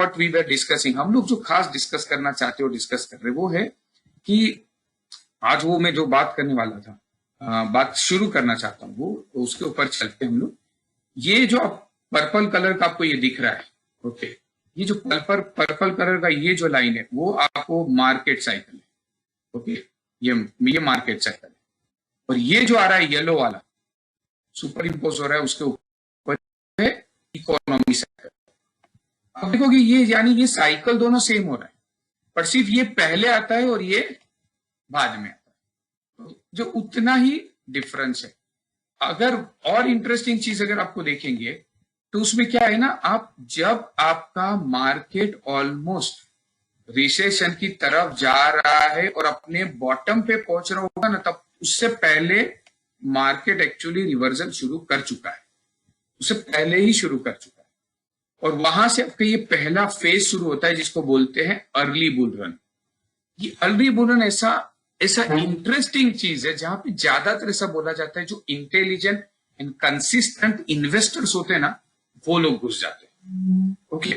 What we were discussing, हम लोग जो खास डिस्कस करना चाहते हो डिस्कस कर रहे वो है कि आज वो मैं जो बात करने वाला था, बात शुरू करना चाहता हूँ वो, तो उसके ऊपर चलते हैं हम लोग। ये जो आप पर्पल कलर का आपको ये दिख रहा है, ओके, ये जो पर्पल कलर का ये जो लाइन है वो आपको मार्केट साइकिल है, ओके, ये मार्केट साइकिल है। और ये जो आ रहा है येलो वाला सुपर इम्पोज हो रहा है उसके ऊपर है इकोनॉमी साइकिल। अब देखोगे ये यानी ये साइकिल दोनों सेम हो रहा है, पर सिर्फ ये पहले आता है और ये बाद में आता है, जो उतना ही डिफरेंस है। अगर और इंटरेस्टिंग चीज अगर आपको देखेंगे तो उसमें क्या है ना, आप जब आपका मार्केट ऑलमोस्ट रिसेशन की तरफ जा रहा है और अपने बॉटम पे पहुंच रहा होगा ना, तब उससे पहले मार्केट एक्चुअली रिवर्जन शुरू कर चुका है, उससे पहले ही शुरू कर चुका है। और वहां से आपका ये पहला फेज शुरू होता है जिसको बोलते हैं अर्ली बुल रन। ये अर्ली बुल रन ऐसा इंटरेस्टिंग चीज है जहां पे ज्यादातर ऐसा बोला जाता है जो इंटेलिजेंट एंड कंसिस्टेंट इन्वेस्टर्स होते हैं ना, वो लोग घुस जाते हैं, ओके।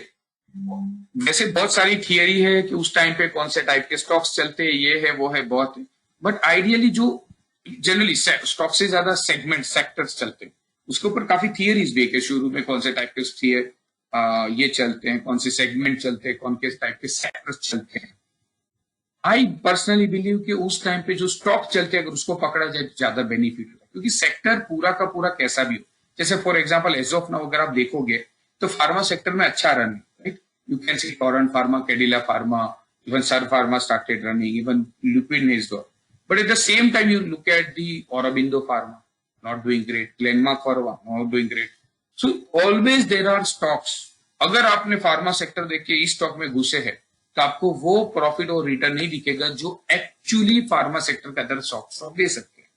वैसे बहुत सारी थियरी है कि उस टाइम पे कौन से टाइप के स्टॉक्स चलते हैं, ये है वो है बहुत है, बट आइडियली जो जनरली स्टॉक से ज्यादा सेगमेंट सेक्टर्स चलते हैं, उसके ऊपर काफी थियरीज भी है कि शुरू में कौन से टाइप के ये चलते हैं, कौन से सेगमेंट चलते हैं, कौन के टाइप के सेक्टर्स चलते हैं। आई पर्सनली बिलीव कि उस टाइम पे जो स्टॉक चलते हैं अगर उसको पकड़ा जाए तो ज्यादा बेनिफिट होगा, क्योंकि सेक्टर पूरा का पूरा कैसा भी हो, जैसे for example as of now अगर आप देखोगे तो फार्मा सेक्टर में अच्छा रन है, right. You can see Torrent pharma, Cadila pharma, even sir pharma started running, even Lupin is do, but at the same time you look at the Aurobindo pharma not doing great, Glenmark pharma not doing great. So always there are stocks. अगर आपने pharma sector देख के इस stock में घुसे हैं तो आपको वो प्रॉफिट और रिटर्न नहीं दिखेगा जो एक्चुअली फार्मा सेक्टर के अंदर स्टॉक दे सकते हैं।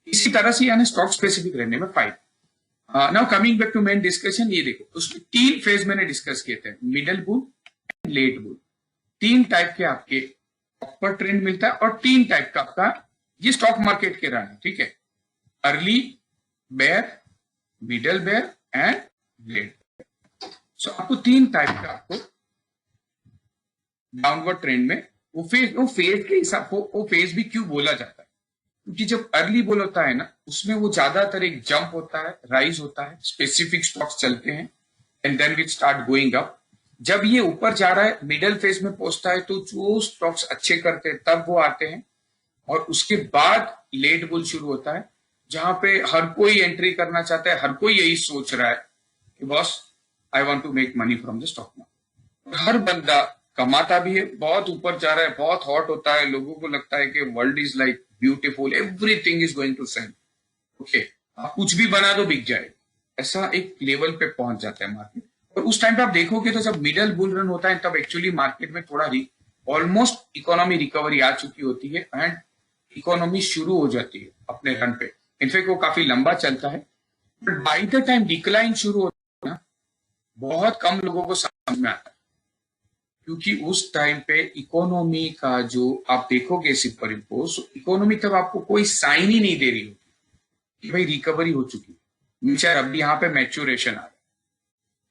इसी तरह से यानी स्टॉक स्पेसिफिक रहने में फायदा। Now coming back to main discussion, ये देखो उसमें 3 फेज मैंने डिस्कस किए थे, middle bull and late bull. 3 type के आपके अपर ट्रेंड मिलता है और 3 टाइप का आपका ये स्टॉक मार्केट के रहा है, ठीक है। Early bear, middle bear and late. So आपको 3 टाइप का आपको डाउनवर्ड ट्रेंड में वो फेज के हिसाब वो फेज भी क्यों बोला जाता है, क्योंकि जब अर्ली बुल होता है ना उसमें वो ज्यादातर एक जंप होता है, राइज होता है, स्पेसिफिक स्टॉक्स चलते हैं and then which start going up. जब ये ऊपर जा रहा है मिडिल फेज में पहुंचता है तो जो स्टॉक्स अच्छे करते हैं तब वो आते हैं, और उसके बाद लेट बुल शुरू होता है जहां पे हर कोई एंट्री करना चाहता है, हर कोई यही सोच रहा है कि boss I want to make money from the stock market. हर बंदा कमाता भी है, बहुत ऊपर जा रहा है, बहुत हॉट होता है, लोगों को लगता है कि world is like beautiful, everything is going to sell, okay, आप कुछ भी बना दो बिक जाएगा, ऐसा एक लेवल पे पहुंच जाता है मार्केट। और उस टाइम पे आप देखोगे तो जब मिडल बुल रन होता है तब एक्चुअली मार्केट में थोड़ा ऑलमोस्ट इकोनॉमी रिकवरी आ चुकी होती है एंड इकोनॉमी शुरू हो जाती है अपने रन पे। इनफैक्ट वो काफी लंबा चलता है, but by the time decline शुरू होता है ना, बहुत कम लोगों को समझ में आता है, क्योंकि उस टाइम पे इकोनॉमी का जो आप देखोगे सुपर इम्पोज, इकोनॉमी तब आपको कोई साइन ही नहीं दे रही होती कि भाई रिकवरी हो चुकी है, शायद अभी यहाँ पे मैच्योरेशन आ रहा है।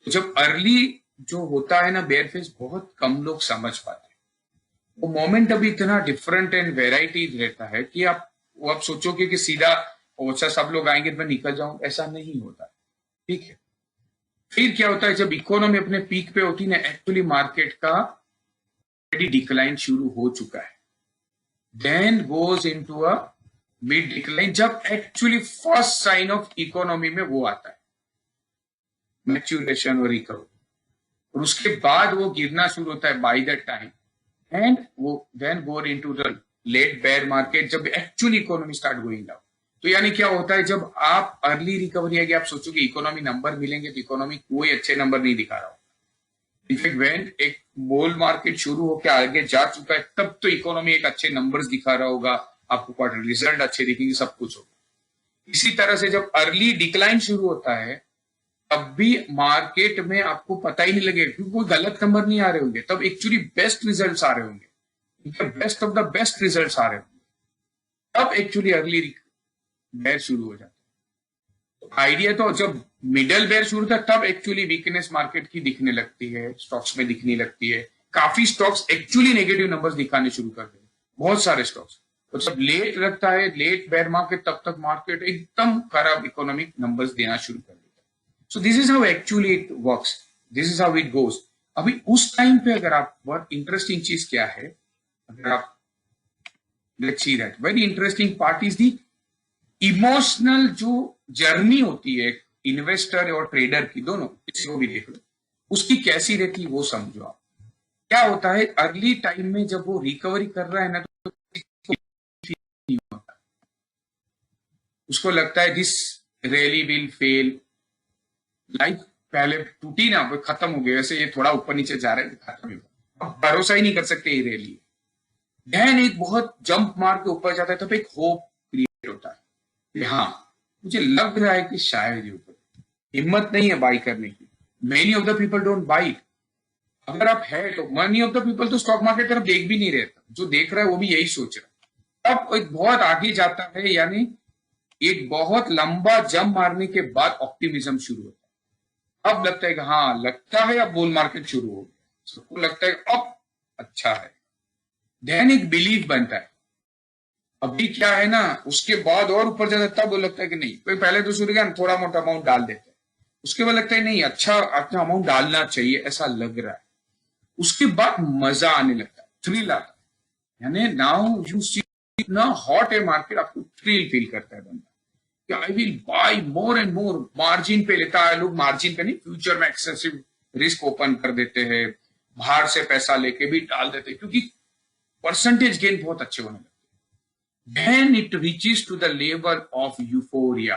तो जब अर्ली जो होता है ना बेयर फेज, बहुत कम लोग समझ पाते हैं। वो मोमेंट अभी इतना डिफरेंट एंड वेराइटी रहता है कि आप सोचोगे कि सीधा अच्छा सब लोग आएंगे तो मैं निकल जाऊं, ऐसा नहीं होता, ठीक है। फिर क्या होता है जब इकोनॉमी अपने पीक पे होती है ना, एक्चुअली मार्केट का डिक्लाइन शुरू हो चुका है, then goes into a mid decline, जब actually first sign of economy में वो आता है मैच्योरेशन और रिकवरी, और उसके बाद वो गिरना शुरू होता है बाय द टाइम एंड वो then go into the late bear market, जब actually economy start going down. तो यानी क्या होता है जब आप अर्ली रिकवरी आएगी, आप सोचोगे इकोनॉमी नंबर मिलेंगे, तो इकोनॉमी कोई अच्छे नंबर नहीं दिखा रहा होगा। इनफैक्ट व्हेन एक बुल मार्केट शुरू होकर आगे जा चुका है तब तो इकोनॉमी एक अच्छे नंबर्स दिखा रहा होगा, आपको क्वार्टर रिजल्ट अच्छे दिखेंगे, सब कुछ होगा। इसी तरह से जब अर्ली डिक्लाइन शुरू होता है तब भी मार्केट में आपको पता ही नहीं लगेगा, क्योंकि कोई गलत नंबर नहीं आ रहे होंगे, तब एक्चुअली बेस्ट रिजल्ट्स आ रहे होंगे, best of the best results आ रहे होंगे, तब एक्चुअली अर्ली बेयर शुरू हो जाता है। आइडिया तो जब मिडल बेयर शुरू था तब एक्चुअली वीकनेस मार्केट की दिखने लगती है, स्टॉक्स में दिखने लगती है। काफी स्टॉक्स एक्चुअली नेगेटिव नंबर्स दिखाने शुरू कर देते, बहुत सारे स्टॉक्स। तो जब लेट लगता है, लेट बेयर मार्केट, तब तक मार्केट एकदम खराब इकोनॉमिक नंबर्स देना शुरू कर देता है। So this is how actually it works, this is how it goes. अभी उस टाइम पे अगर आप, बहुत इंटरेस्टिंग चीज क्या है, अगर आप let's see that very interesting part is the emotional जो जर्नी होती है इन्वेस्टर और ट्रेडर की, दोनों किसी को भी देख लो, उसकी कैसी रहती है वो समझो आप। क्या होता है अर्ली टाइम में जब वो रिकवरी कर रहा है ना, तो नहीं होता, उसको लगता है this rally will fail, life पहले टूटी ना, वो खत्म हो गया, वैसे ये थोड़ा ऊपर नीचे जा रहा है, खत्म ही हुआ, अब भरोसा ही नहीं कर सकते ये रैली। देन एक बहुत जंप मार के ऊपर जाता है, तब एक होप क्रिएट होता है कि हाँ मुझे लग रहा है कि शायद ये ऊपर, हिम्मत नहीं है बाई करने की। Many of the people don't buy. अगर आप है तो मनी ऑफ द पीपल तो स्टॉक मार्केट तरफ देख भी नहीं रहता, जो देख रहा है वो भी यही सोच रहा है। अब एक बहुत आगे जाता है, यानी एक बहुत लंबा जंप मारने के बाद ऑप्टिमिज्म शुरू होता है। अब लगता है कि हाँ लगता है अब बुल मार्केट शुरू हो गया, सबको लगता है अब अच्छा है, देन एक बिलीव बनता है। अभी क्या है ना, उसके बाद और ऊपर जाता है, तब वो लगता है कि नहीं, कोई पहले तो शुरू किया थोड़ा मोटा अमाउंट डाल देते हैं, उसके बाद लगता है नहीं अच्छा अपना अमाउंट डालना चाहिए, ऐसा लग रहा है। उसके बाद मजा आने लगता है, थ्रिल आता है, यानी नाउ यू सी इतना हॉट है मार्केट, आपको थ्रिल फील करता है बंदा कि I will buy more and more. Margin पे लेता है लोग, मार्जिन पे नहीं, फ्यूचर में एक्सेसिव रिस्क ओपन कर देते हैं, बाहर से पैसा लेके भी डाल देते हैं, क्योंकि परसेंटेज गेन बहुत अच्छे होने लगते हैं। Then it reaches to the level of euphoria,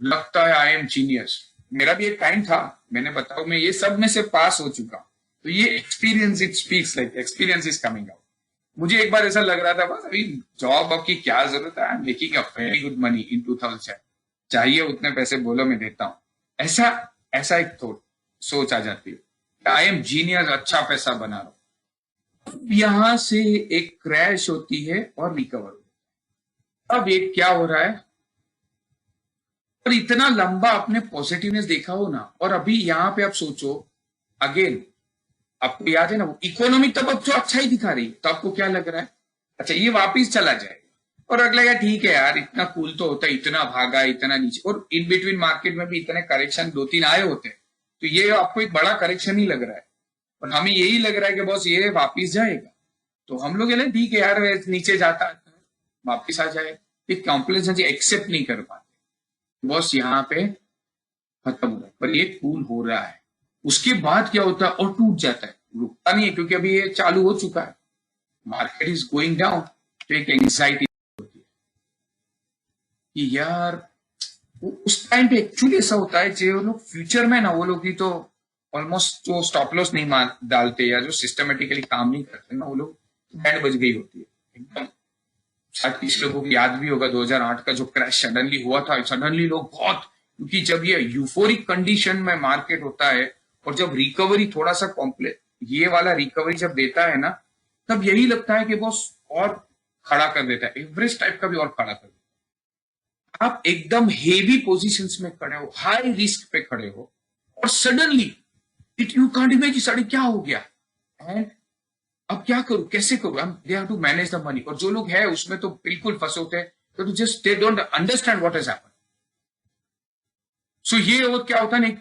लगता है आई एम जीनियस। मेरा भी एक टाइम था, मैंने बताऊं मैं ये सब में से पास हो चुका, तो ये experience it speaks, like experience is coming out. मुझे एक बार ऐसा लग रहा था बस अभी जॉब अब की क्या जरूरत है, I am making a very good money in 2007, चाहिए उतने पैसे बोलो मैं देता हूं, ऐसा ऐसा एक थॉट सोच आ जाती है, आई एम जीनियस, अच्छा पैसा बना रहा हूं। यहां से एक क्रैश होती है और रिकवर होती है। अब एक क्या हो रहा है, और इतना लंबा आपने पॉजिटिवनेस देखा हो ना, और अभी यहां पे आप सोचो अगेन, आपको याद है ना वो इकोनॉमी तब अब जो अच्छा ही दिखा रही है, तो आपको क्या लग रहा है, अच्छा ये वापिस चला जाएगा, और अगला यार ठीक है यार इतना कूल तो होता है, इतना भागा इतना नीचे, और इन बिटवीन मार्केट में भी इतने करेक्शन 2-3 आए होते हैं, तो ये आपको एक बड़ा करेक्शन ही लग रहा है, और हमें यही लग रहा है कि बॉस ये वापिस जाएगा, तो हम लोग ये ठीक है यार नीचे जाता है वापिस आ जाए, एक कॉम्प्लेक्स एक्सेप्ट नहीं कर पाते, बॉस यहाँ पे खत्म हो रहा है, पर ये कूल हो रहा है। उसके बाद क्या होता है, और टूट जाता है, रुकता नहीं है, क्योंकि अभी ये चालू हो चुका है, मार्केट इज गोइंग डाउन, तो एक एंग्जाइटी होती है कि यार उस टाइम पे एक्चुअली ऐसा होता है, जो लोग फ्यूचर में ना, वो लोग भी तो ऑलमोस्ट जो स्टॉप लॉस नहीं मार डालते या जो सिस्टमेटिकली काम नहीं करते ना, वो लोग बैंड बज गई होती है एकदम। शायद किसी लोगों को याद भी होगा 2008 का जो क्रैश सडनली हुआ था, सडनली लोग बहुत, क्योंकि जब ये यूफोरिक कंडीशन में मार्केट होता है, और जब रिकवरी थोड़ा सा कॉम्प्लेक्स, ये वाला रिकवरी जब देता है ना, तब यही लगता है कि बॉस और खड़ा कर देता है, एवरेज टाइप का भी और खड़ा कर देता है। आप एकदम हेवी पोजीशंस में खड़े हो, हाई रिस्क पे खड़े हो, और suddenly it you can't imagine sudden क्या हो गया, एंड अब क्या करूं, कैसे करूं, they have to manage the money, और जो लोग हैं उसमें तो बिल्कुल फंसे होते हैं, तो just they don't understand what has happened. So ये और क्या होता है ना,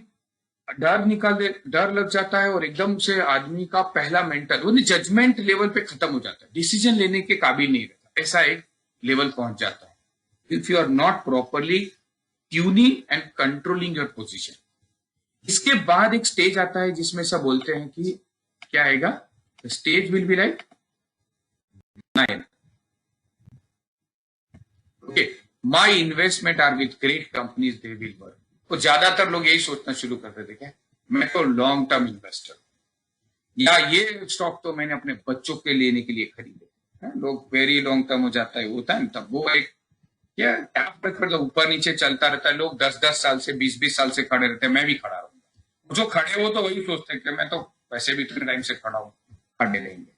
डर निकाल दे, डर लग जाता है, और एकदम से आदमी का पहला मेंटल वो जजमेंट लेवल पे खत्म हो जाता है, डिसीजन लेने के काबिल नहीं रहता, ऐसा एक लेवल पहुंच जाता है if you are not properly tuning and controlling your position. इसके बाद एक स्टेज आता है जिसमें सब बोलते हैं कि क्या आएगा, stage will be like 9, okay, my investment are with great companies, they will work. तो ज्यादातर लोग यही सोचना शुरू करते थे, क्या मैं तो लॉन्ग टर्म इन्वेस्टर, या ये स्टॉक तो मैंने अपने बच्चों के लेने के लिए खरीदे, लोग वेरी लॉन्ग टर्म हो जाता है, होता है तब वो एक क्या फर्क पड़ता है, ऊपर नीचे चलता रहता है, लोग 10-10 साल से 20-20 साल से खड़े रहते हैं, मैं भी खड़ा रहूंगा। जो खड़े हो तो वही सोचते हैं कि मैं तो वैसे भी इतने टाइम से खड़ा हूं, खड़े रहेंगे।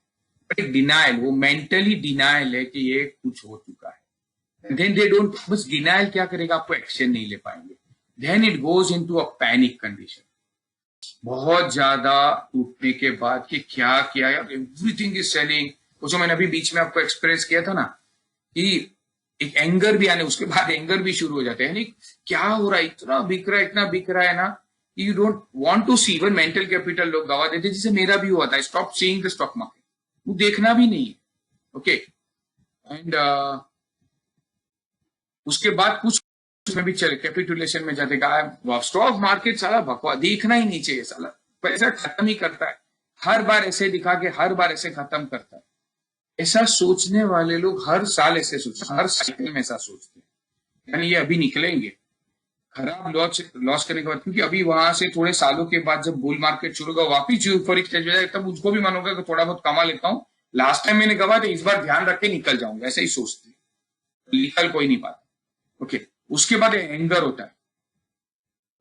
बट एक डिनाइल, वो मेंटली डिनाइल है कि ये कुछ हो चुका है, देन दे डोंट, बस डिनाइल क्या करेगा, आपको एक्शन नहीं ले पाएंगे, then it goes into a panic condition. बहुत ज्यादा टूटने के बाद कि क्या किया यार, एवरीथिंग इज सेलिंग। वो जो मैंने अभी बीच में आपको एक्सपीरियंस किया था ना, कि एक एंगर भी आने, उसके बाद एंगर भी शुरू हो जाते हैं, नहीं क्या हो रहा है, इतना बिक रहा है, इतना बिक रहा है ना, you don't want to see. Even mental capital लोग गवा देते, जिसे मेरा भी हुआ था, stop seeing the stock market, वो देखना भी नहीं है। ओके, एंड उसके बाद कुछ में भी चले कैपिटुलेशन में जाते, कहा स्टॉक मार्केट साला बकवास, देखना ही नहीं चाहिए साला, पैसा खत्म ही करता है, हर बार ऐसे दिखा के हर बार ऐसे खत्म करता है। ऐसा सोचने वाले लोग हर साल ऐसे सोचते, हर साइकिल में ऐसा सोचते हैं, यानी ये अभी निकलेंगे खराब लॉस करने के बाद, क्योंकि अभी वहां से थोड़े सालों के बाद जब बुल मार्केट शुरू होगा, वापिस यूफोरिक स्टेज हो जाएगा, तब उसको भी मानूंगा कि थोड़ा बहुत कमा लेता हूँ, लास्ट टाइम मैंने गवा तो इस बार ध्यान रख के निकल जाऊंगा, ऐसा ही सोचते हैं, निकल कोई नहीं पाता। ओके, उसके बाद एंगर होता है।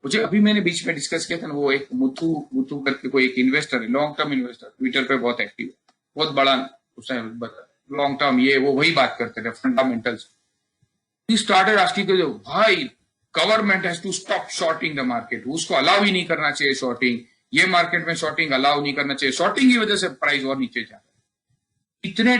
मुझे अभी मैंने बीच में डिस्कस किया था ना, वो एक मुथु मुथु करके कोई एक इन्वेस्टर है, लॉन्ग टर्म इन्वेस्टर, ट्विटर पे बहुत एक्टिव है, बहुत बड़ा उसने लॉन्ग टर्म, ये वो वही बात करते थे फंडामेंटल्स। ही स्टार्टेड आस्किंग भाई government has to stop shorting the market, उसको अलाउ ही नहीं करना चाहिए शॉर्टिंग, ये मार्केट में शॉर्टिंग अलाउ नहीं करना चाहिए, शॉर्टिंग की वजह से प्राइस और नीचे जा रहा है। इतने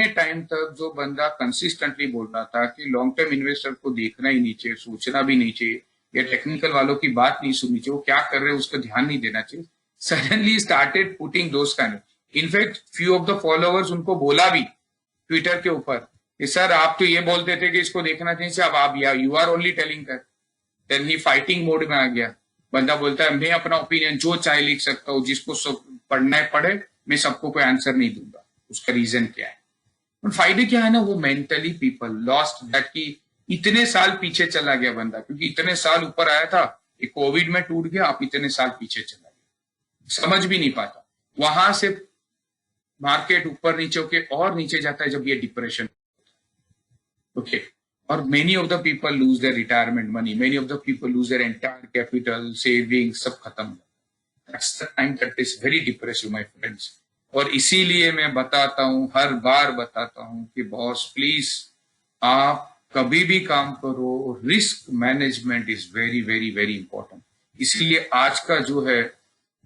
टाइम तक जो बंदा कंसिस्टेंटली बोल रहा था कि लॉन्ग टर्म इन्वेस्टर को देखना ही नहीं चाहिए, सोचना भी नहीं चाहिए, या टेक्निकल वालों की बात नहीं सुननी चाहिए, वो क्या कर रहे हैं उस पर ध्यान नहीं देना चाहिए, suddenly started putting those kind. In fact few of the followers उनको बोला भी ट्विटर के ऊपर कि सर आप तो ये बोलते थे कि इसको देखना चाहिए, अब आप you are only telling that. Then he fighting mode में आ गया, बंदा बोलता है मैं अपना ओपिनियन जो चाहे लिख सकता हूँ, जिसको पढ़ना है पढ़े, मैं सबको कोई आंसर नहीं दूंगा। उसका रीजन क्या है, और फायदे क्या है ना, वो मेंटली पीपल लॉस्ट दैट, की इतने साल पीछे चला गया बंदा, क्योंकि इतने साल ऊपर आया था, कोविड में टूट गया, आप इतने साल पीछे चला गया, समझ भी नहीं पाता, वहां से मार्केट ऊपर नीचे होके और नीचे जाता है जब ये डिप्रेशन। ओके, और many of the people lose their retirement money, many of the people lose their entire capital saving, सब खत्म। That's the time that is very depressive my friends. और इसीलिए मैं बताता हूं, हर बार बताता हूं कि बॉस प्लीज आप कभी भी काम करो, risk management is very very very important. इसलिए आज का जो है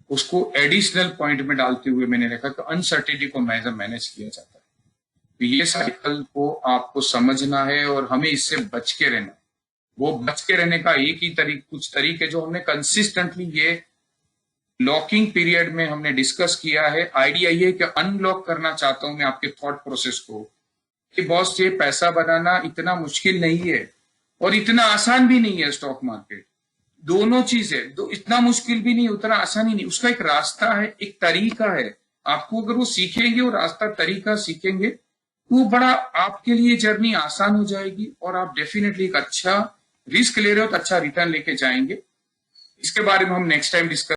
उसको एडिशनल पॉइंट में डालते हुए मैंने देखा कि अनसर्टेनिटी को मैनेज किया जाता है। तो ये साइकिल को आपको समझना है और हमें इससे बच के रहना है। वो बच के रहने का एक ही कुछ तरीके जो हमने कंसिस्टेंटली ये लॉकिंग पीरियड में हमने डिस्कस किया है। आइडिया ये कि अनलॉक करना चाहता हूं मैं आपके थॉट प्रोसेस को, कि बॉस ये पैसा बनाना इतना मुश्किल नहीं है और इतना आसान भी नहीं है। स्टॉक मार्केट दोनों चीज है, तो इतना मुश्किल भी नहीं, उतना आसान ही नहीं, उसका एक रास्ता है, एक तरीका है। आपको अगर वो सीखेंगे और रास्ता तरीका सीखेंगे तो बड़ा आपके लिए जर्नी आसान हो जाएगी और आप डेफिनेटली एक अच्छा रिस्क ले रहे हो तो अच्छा रिटर्न लेके जाएंगे। इसके बारे में हम नेक्स्ट टाइम डिस्कस